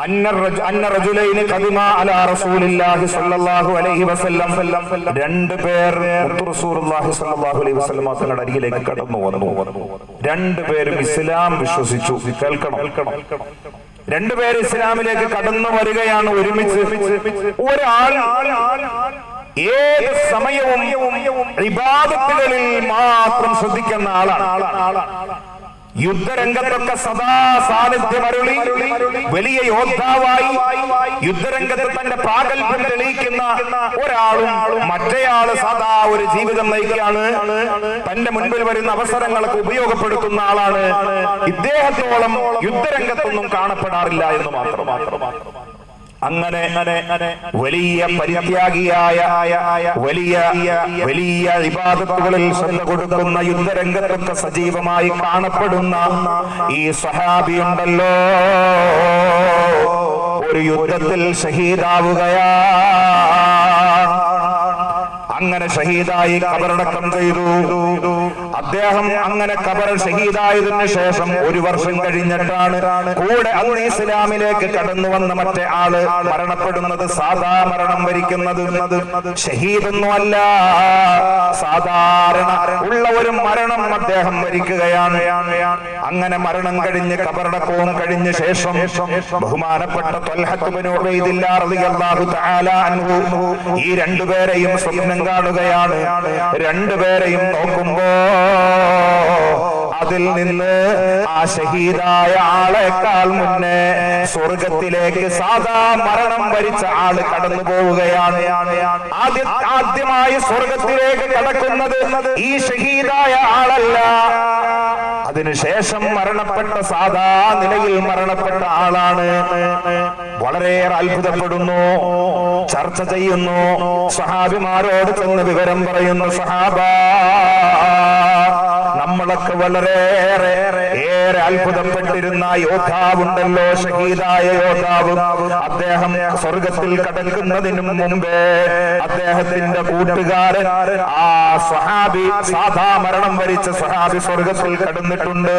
അന്ന റജുലൈനി ഖദിമാ അലാ റസൂലില്ലാഹി സ്വല്ലല്ലാഹു അലൈഹി വസല്ലം. രണ്ട് പേർ റസൂലുള്ളാഹി സ്വല്ലല്ലാഹു അലൈഹി വസല്ലം തങ്ങളുടെ അരികിലേക്ക് കടന്നു വന്നു. രണ്ടുപേരും ഇസ്ലാം വിശ്വസിച്ചു. കേൾക്കണം, രണ്ടുപേർ ഇസ്ലാമിലേക്ക് കടന്നു വരികയാണ് ഒരുമിച്ച്. ഒരാൾ ഏത് സമയവും ഇബാദത്തുകളിൽ മാത്രം ശ്രദ്ധിക്കുന്ന ആളാണ്. യുദ്ധരംഗത്തൊക്കെ സദാ സാന്നിധ്യമരുളി വലിയ യോദ്ധാവായി യുദ്ധരംഗത്ത് തന്റെ പ്രാഗൽഭ്യം തെളിയിക്കുന്ന ഒരാളും മറ്റേയാള് സാധാ ഒരു ജീവിതം നയിക്കുകയാണ്. തന്റെ മുൻപിൽ വരുന്ന അവസരങ്ങളൊക്കെ ഉപയോഗപ്പെടുത്തുന്ന ആളാണ്. ഇദ്ദേഹത്തോളം യുദ്ധരംഗത്തൊന്നും കാണപ്പെടാറില്ല എന്ന് മാത്രം. അങ്ങനെ വലിയ പരിത്യാഗിയായ വലിയ ഇബാദത്തുകളിൽ ശ്രദ്ധ കൊടുക്കുന്ന യുദ്ധരംഗത്തൊക്കെ സജീവമായി കാണപ്പെടുന്ന ഈ സഹാബിയുണ്ടല്ലോ, ഒരു യുദ്ധത്തിൽ ഷഹീദാവുകയാ. അങ്ങനെ ഷഹീദായി ഖബറടക്കം ചെയ്തു. അദ്ദേഹം അങ്ങനെ ഖബർ ഷഹീദായതിനു ശേഷം ഒരു വർഷം കഴിഞ്ഞിട്ടാണ് കൂടെ അന്ന് ഇസ്ലാമിലേക്ക് കടന്നു വന്ന മറ്റേ ആള് മരണപ്പെടുന്നത്. സാധാ മരണം വരിക്കുന്നത് ഷഹീദൊന്നുമല്ല, സാധാരണ ഉള്ള ഒരു മരണം അദ്ദേഹം വരിക്കുകയാണ്. അങ്ങനെ മരണം കഴിഞ്ഞ് ഖബറടക്കവും കഴിഞ്ഞ ശേഷം ബഹുമാനപ്പെട്ട ത്വൽഹത്ത് ഇബ്നു ഉബൈദില്ലാഹ് റളിയല്ലാഹു തആല അൻഹു ഈ രണ്ടുപേരെയും സ്വപ്നം കാണുകയാണ്. രണ്ടുപേരെയും നോക്കുമ്പോ അതിൽ നിന്ന് ആ ഷഹീദായ ആളെക്കാൾ മുന്നേ സ്വർഗത്തിലേക്ക് സാധാ മരണം വരിച്ച ആള് കടന്നു പോവുകയാണ്. ആദ്യമായി സ്വർഗത്തിലേക്ക് കടക്കുന്നത് ഈ ഷഹീദായ ആളല്ല, അതിനുശേഷം മരണപ്പെട്ട സാധാ നിലയിൽ മരണപ്പെട്ട ആളാണ്. വളരെയേറെ അത്ഭുതപ്പെടുന്നു, ചർച്ച ചെയ്യുന്നു, സഹാബിമാരോട് ചെന്ന് വിവരം പറയുന്നു. സഹാബ, നമ്മളൊക്കെ വളരെയേറെ അത്ഭുതപ്പെട്ടിരുന്ന യോദ്ധാവുണ്ടല്ലോ, ഷഹീദായ യോദ്ധാവ്. അദ്ദേഹം സ്വർഗത്തിൽ കടക്കുന്നതിനു മുമ്പേ അദ്ദേഹത്തിന്റെ കൂട്ടുകാരൻ ആ സ്വഹാബി, സാധാ മരണം വരിച്ച സ്വഹാബി സ്വർഗത്തിൽ കടന്നിട്ടുണ്ട്.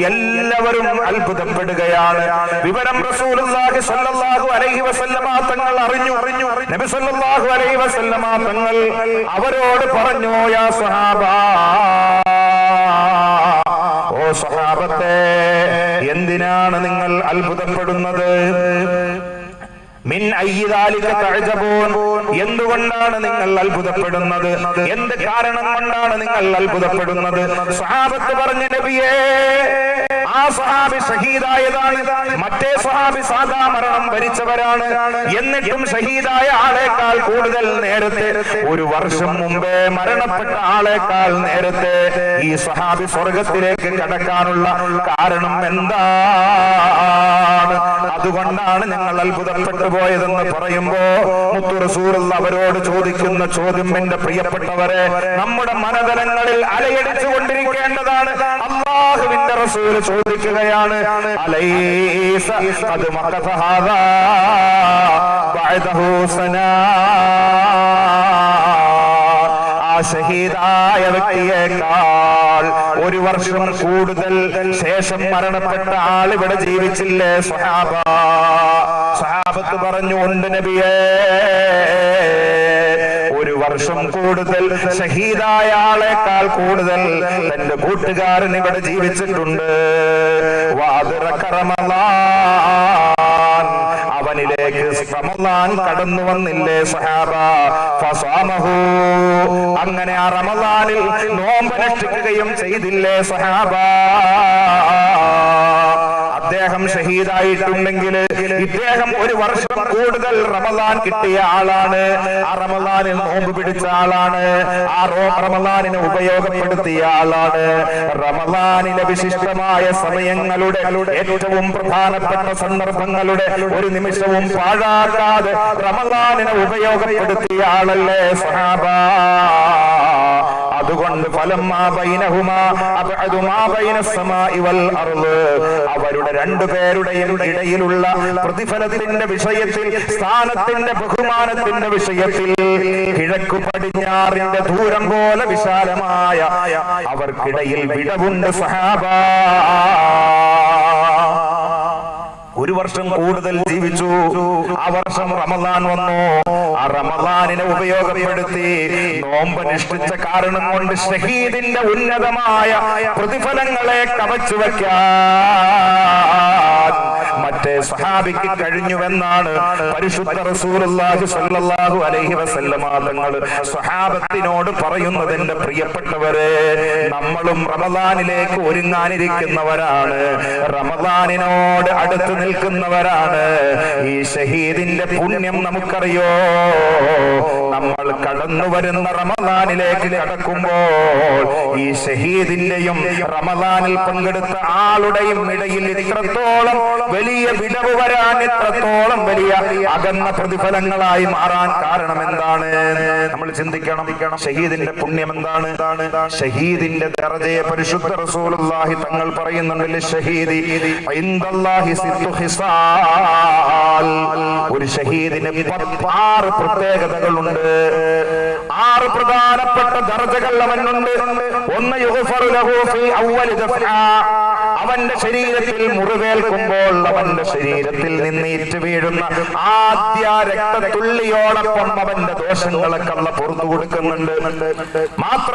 എല്ലാവരും അത്ഭുതപ്പെടുകയാണ്. വിവരം റസൂലുള്ളാഹി സ്വല്ലല്ലാഹു അലൈഹി വസല്ലമ തങ്ങൾ അറിഞ്ഞു. നബി സ്വല്ലല്ലാഹു അലൈഹി വസല്ലമ തങ്ങൾ അവരോട് പറഞ്ഞു, യാ സ്വഹാബ, ഓ സ്വഹാബത്തെ, എന്തിനാണ് നിങ്ങൾ അത്ഭുതപ്പെടുന്നത്? മിൻ അയ്യി ദാലിക തഅജബൂൻ, എന്തുകൊണ്ടാണ് നിങ്ങൾ അത്ഭുതപ്പെടുന്നത്? എന്ത് കാരണം കൊണ്ടാണ് നിങ്ങൾ അത്ഭുതപ്പെടുന്നത്? സ്വഹാബത്ത് പറഞ്ഞു, നബിയേ, ആ സ്വഹാബി ഷഹീദായതാണ്, മറ്റേ സ്വഹാബി സാധാ മരണം വരിച്ചവരാണ്. എന്നിട്ടും ഷഹീദായ ആളെക്കാൾ കൂടുതൽ നേരത്തെ, ഒരു വർഷം മുമ്പേ മരണപ്പെട്ട ആളെക്കാൾ നേരത്തെ ഈ സ്വഹാബി സ്വർഗത്തിലേക്ക് കടക്കാനുള്ള കാരണം എന്താണ്? അതുകൊണ്ടാണ് ഞങ്ങൾ അത്ഭുതപ്പെട്ടു പോയതെന്ന് പറയുമ്പോ മുത്തു റസൂലുള്ള അവരോട് ചോദിക്കുന്ന ചോദ്യം, എന്റെ പ്രിയപ്പെട്ടവരെ, നമ്മുടെ മനതലങ്ങളിൽ അലയടിച്ചു കൊണ്ടിരിക്കേണ്ടതാണ്. അല്ലാഹുവിന്റെ റസൂൽ ചോദിക്കുകയാണ്, അലൈസ ഖദ് മഖത ഹാദാ ബഅദഹു സനാ, ആ ഷഹീദായ വ്യക്തിയേക്കാൾ ഒരു വർഷം കൂടുതൽ ശേഷം മരണപ്പെട്ട ആൾ ഇവിടെ ജീവിച്ചില്ലേ സ്വഹാബ? സ്വഹാബത്ത് പറഞ്ഞു, ഉണ്ട് നബിയേ, ഒരു വർഷം കൂടുതൽ ഷഹീദായ ആളെക്കാൾ കൂടുതൽ തന്റെ കൂട്ടുകാരൻ ഇവിടെ ജീവിച്ചിട്ടുണ്ട്. അവനിലേക്ക് റമളാൻ കടന്നു വന്നില്ലേ സ്വഹാബ? ഫസാമഹു, അങ്ങനെ ആ റമളാനിൽ നോമ്പനുഷ്ഠിക്കുകയും ചെയ്തില്ലേ സ്വഹാബ? അദ്ദേഹം ഷഹീദായിട്ടുണ്ടെങ്കിൽ ഇദ്ദേഹം ഒരു വർഷം കൂടുതൽ റമളാൻ കിട്ടിയ ആളാണ്, ആ റമളാനിൽ നോമ്പ് പിടിച്ച ആളാണ്, ആ റമളാനിനെ ഉപയോഗപ്പെടുത്തിയ ആളാണ്. റമളാനിലെ വിശിഷ്ടമായ സമയങ്ങളുടെ ഏറ്റവും പ്രധാനപ്പെട്ട സന്ദർഭങ്ങളുടെ ഒരു നിമിഷവും പാഴാക്കാതെ റമളാനിനെ ഉപയോഗപ്പെടുത്തിയ ആളല്ലേ സ്വഹാബ? അതുകൊണ്ട് അവരുടെ രണ്ടുപേരുടെയും ഇടയിലുള്ള പ്രതിഫലത്തിന്റെ വിഷയത്തിൽ, സ്ഥാനത്തിന്റെ ബഹുമാനത്തിന്റെ വിഷയത്തിൽ കിഴക്കു പടിഞ്ഞാറിന്റെ ദൂരം പോലെ വിശാലമായ അവർക്കിടയിൽ വിടവുണ്ട് സഹാബ. ഒരു വർഷം കൂടുതൽ ജീവിച്ചു. ആ വർഷം റമദാൻ വന്നു. ആ റമദാനിനെ ഉപയോഗപ്പെടുത്തി നോമ്പനുഷ്ഠിച്ച കാരണം കൊണ്ട് ഷഹീദിന്റെ ഉന്നതമായ പ്രതിഫലങ്ങളെ കവച്ചു വയ്ക്കാൻ മറ്റേ സ്വഹാബിക്ക് കഴിഞ്ഞുവെന്നാണ് പരിശുദ്ധ റസൂലുള്ളാഹി സ്വല്ലല്ലാഹു അലൈഹി വസല്ലമ തങ്ങൾ സ്വഹാബത്തിനോട് പറയുന്നത്. എന്റെ പ്രിയപ്പെട്ടവരെ, നമ്മളും റമദാനിലേക്ക് ഒരുങ്ങാനിരിക്കുന്നവരാണ്, റമദാനിനോട് അടുത്ത് നിൽക്കുന്നവരാണ്. ഈ ഷഹീദിന്റെ പുണ്യം നമുക്കറിയോ? നമ്മൾ കടന്നു വരുന്ന റമദാനിലേക്ക് കടക്കുമ്പോൾ ഈ ഷഹീദിന്റെയും റമദാനിൽ പങ്കെടുത്ത ആളുടെയും ഇടയിൽ ഇത്രത്തോളം വലിയ വിടവ് വരാൻ, ഇത്രത്തോളം വലിയ അകന്ന പ്രതിഫലങ്ങളായി മാറാൻ കാരണം എന്താണ്? നമ്മൾ ചിന്തിക്കണം. ഷഹീദിന്റെ പുണ്യം എന്താണ്? ഷഹീദിന്റെ ദറജയെ പരിശുദ്ധ റസൂലുള്ളാഹി തങ്ങൾ പറയുന്നുണ്ട്, ഷഹീദി ഇൻദല്ലാഹി സിത്തു ഹിസാൽ. ഒരു ഷഹീദിന് 6 പ്രത്യേകതകളുണ്ട്, 6 പ്രധാനപ്പെട്ട ദറജകൾ അവനുണ്ട്. ഒന്ന്, യുഗ്ഫറു ലഹു ഫീ അവ്വലി ദഫ്അ. അവന്റെ ശരീരത്തിൽ മുറിവേൽക്കുമ്പോൾ അവന്റെ ശരീരത്തിൽ നിന്നേറ്റ് വീഴുന്ന ആദ്യ രക്തത്തുള്ളിയോടൊപ്പം അവന്റെ ദോഷങ്ങളൊക്കെ അല്ലാഹു പുറത്തു കൊടുക്കുന്നുണ്ട്. മാത്രം